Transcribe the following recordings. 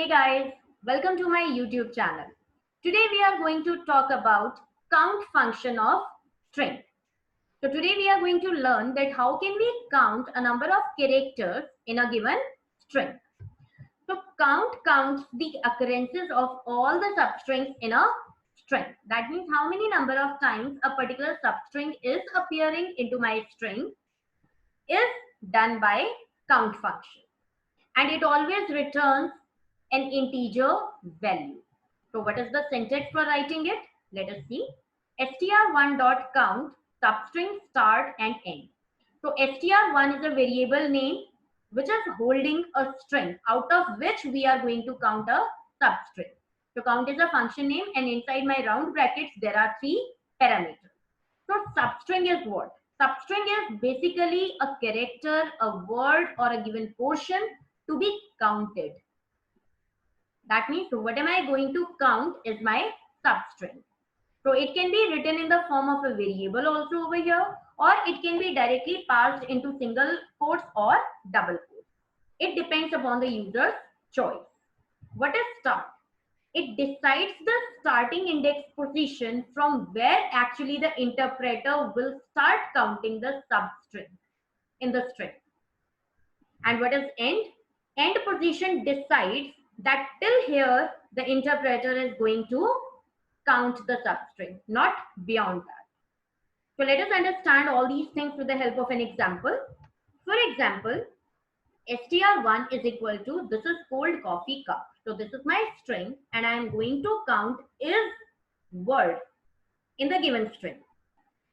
Hey guys, welcome to my YouTube channel. Today we are going to talk about count function of string. So today we are going to learn that how can we count a number of characters in a given string. So count counts the occurrences of all the substrings in a string. That means how many number of times a particular substring is appearing into my string is done by count function. And it always returns an integer value. So what is the syntax for writing it? Let us see. str1.count substring start and end. So str1 is a variable name which is holding a string out of which we are going to count a substring. So count is a function name and inside my round brackets there are three parameters. So substring is what? Substring is basically a character, a word or a given portion to be counted. That means what am I going to count is my substring. So it can be written in the form of a variable also over here, or it can be directly passed into single quotes or double quotes. It depends upon the user's choice. What is start? It decides the starting index position from where actually the interpreter will start counting the substring in the string. And what is end? End position decides that till here the interpreter is going to count the substring, not beyond that. So let us understand all these things with the help of an example. For example, str1 is equal to, this is cold coffee cup. So this is my string and I am going to count is word in the given string.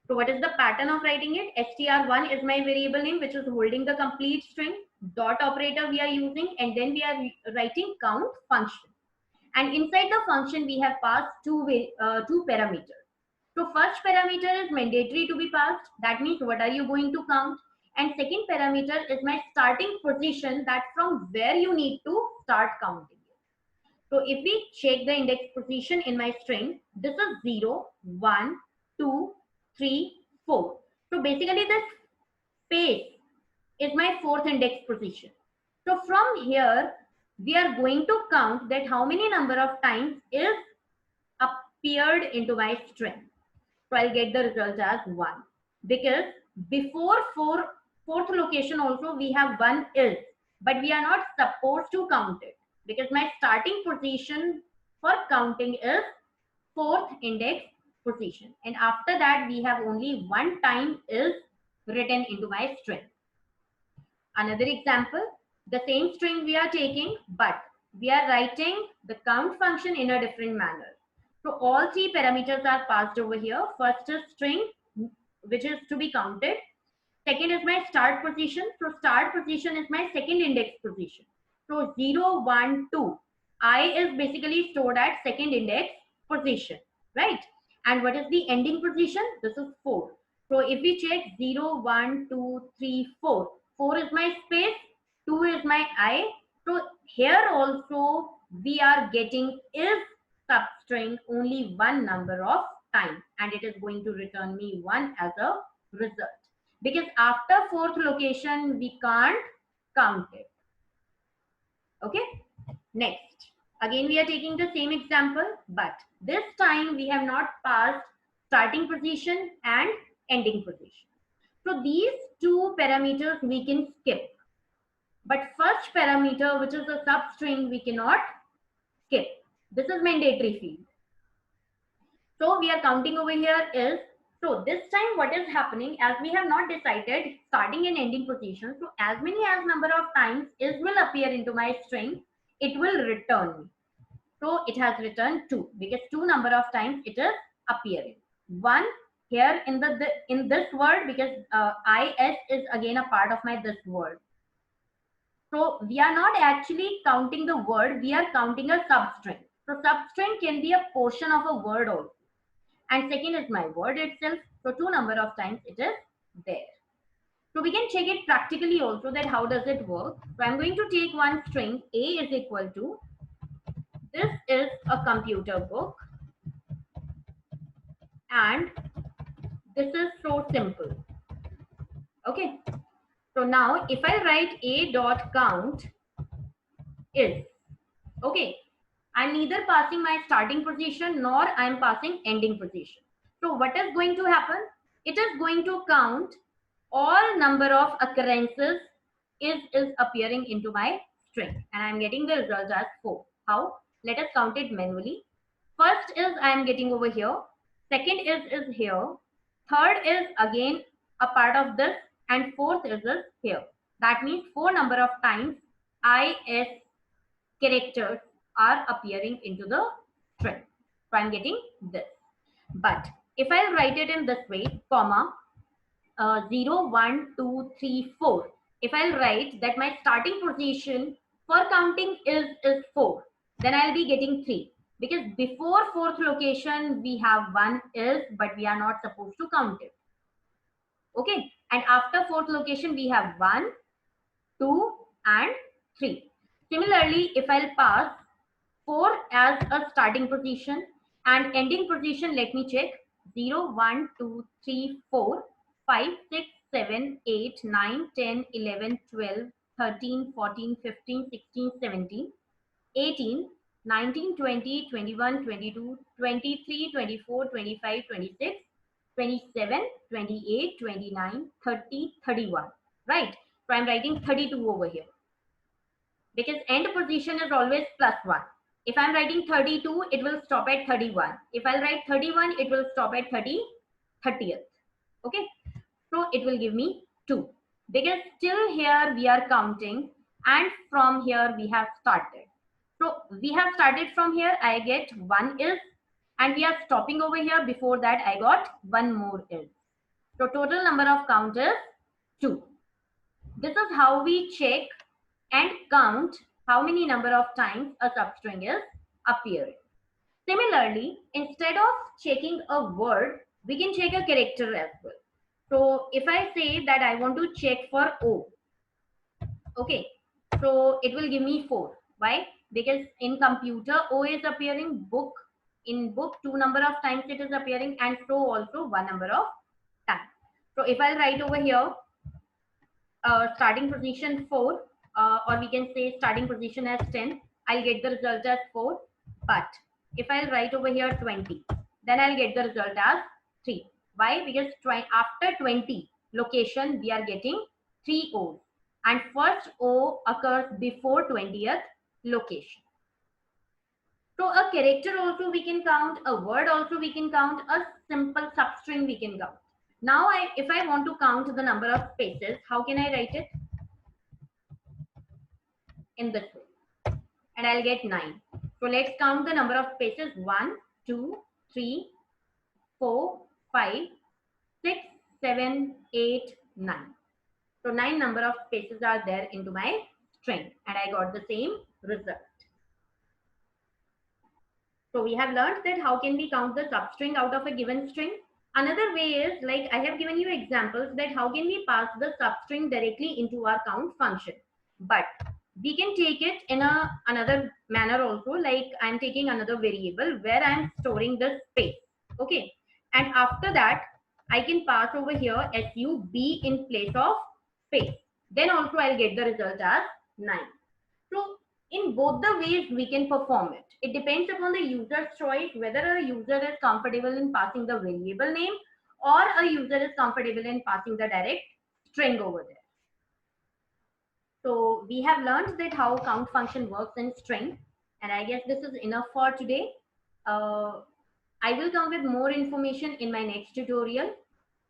So what is the pattern of writing it? str1 is my variable name which is holding the complete string. Dot operator we are using and then we are writing count function. And inside the function we have passed two parameters. So first parameter is mandatory to be passed. That means what are you going to count? And second parameter is my starting position, that from where you need to start counting. So if we check the index position in my string, this is 0, 1, 2, 3, 4. So basically this space is my fourth index position. So from here, we are going to count that how many number of times is appeared into my string. So I'll get the result as 1. Because before fourth location also we have 1 is, but we are not supposed to count it. Because my starting position for counting is fourth index position. And after that we have only 1 time is written into my string. Another example, the same string we are taking, but we are writing the count function in a different manner. So all three parameters are passed over here. First is string, which is to be counted. Second is my start position. So start position is my second index position. So 0, 1, 2. I is basically stored at second index position, right? And what is the ending position? This is 4. So if we check 0, 1, 2, 3, 4. 4 is my space, 2 is my I. So here also we are getting is substring only one number of time and it is going to return me 1 as a result. Because after fourth location we can't count it. Okay, next again we are taking the same example, but this time we have not passed starting position and ending position. So these two parameters we can skip, but first parameter, which is the substring, we cannot skip. This is mandatory field. So we are counting over here is, so this time what is happening, as we have not decided starting and ending position, so as many as number of times is will appear into my string, it will return me. So it has returned 2 because 2 number of times it is appearing. 1 here in in this word, because is is again a part of my this word. So we are not actually counting the word, we are counting a substring. So substring can be a portion of a word also. And second is my word itself. So 2 number of times it is there. So we can check it practically also, that how does it work. So I'm going to take one string, A is equal to, this is a computer book and this is so simple. Okay. So now if I write a dot count is, Okay, I'm neither passing my starting position nor I'm passing ending position. So what is going to happen? It is going to count all number of occurrences is appearing into my string, and I'm getting the result as 4. How? Let us count it manually. First is I am getting over here. Second is here. Third is again a part of this, and fourth is here. That means 4 number of times is characters are appearing into the string. So I'm getting this. But if I write it in this way, comma, 0, 1, 2, 3, 4. If I'll write that my starting position for counting is 4, then I'll be getting 3. Because before fourth location, we have 1 is, but we are not supposed to count it. Okay. And after fourth location, we have 1, 2, and 3. Similarly, if I'll pass 4 as a starting position and ending position, let me check. 0, 1, 2, 3, 4, 5, 6, 7, 8, 9, 10, 11, 12, 13, 14, 15, 16, 17, 18, 19, 20, 21, 22, 23, 24, 25, 26, 27, 28, 29, 30, 31. Right? So I'm writing 32 over here because end position is always plus 1. If I'm writing 32, it will stop at 31. If I'll write 31, it will stop at 30th. Okay. So it will give me 2. Because still here we are counting and from here we have started. So we have started from here, I get 1 is, and we are stopping over here. Before that I got 1 more is. So total number of count is 2. This is how we check and count how many number of times a substring is appearing. Similarly, instead of checking a word, we can check a character as well. So if I say that I want to check for O, okay, so it will give me 4. Why? Because in computer, O is appearing, book, in book 2 number of times it is appearing, and so also 1 number of times. So if I write over here, starting position 4, or we can say starting position as 10, I'll get the result as 4. But if I'll write over here 20, then I'll get the result as 3. Why? Because after 20 location, we are getting 3 O's. And first O occurs before 20th location. So a character also we can count, a word also we can count, a simple substring we can count. Now, if I want to count the number of spaces, how can I write it? In this way, and I'll get 9. So let's count the number of spaces. 1, 2, 3, 4, 5, 6, 7, 8, 9. So 9 number of spaces are there into my string, and I got the same result. So we have learned that how can we count the substring out of a given string. Another way is, like I have given you examples, that how can we pass the substring directly into our count function. But we can take it in another manner also, like I'm taking another variable where I'm storing the space. Okay. And after that, I can pass over here sub in place of space. Then also I'll get the result as 9. So in both the ways we can perform it. It depends upon the user's choice whether a user is comfortable in passing the variable name or a user is comfortable in passing the direct string over there. So we have learned that how count function works in string, and I guess this is enough for today. I will come with more information in my next tutorial.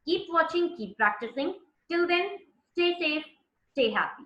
Keep watching, keep practicing. Till then, stay safe, stay happy.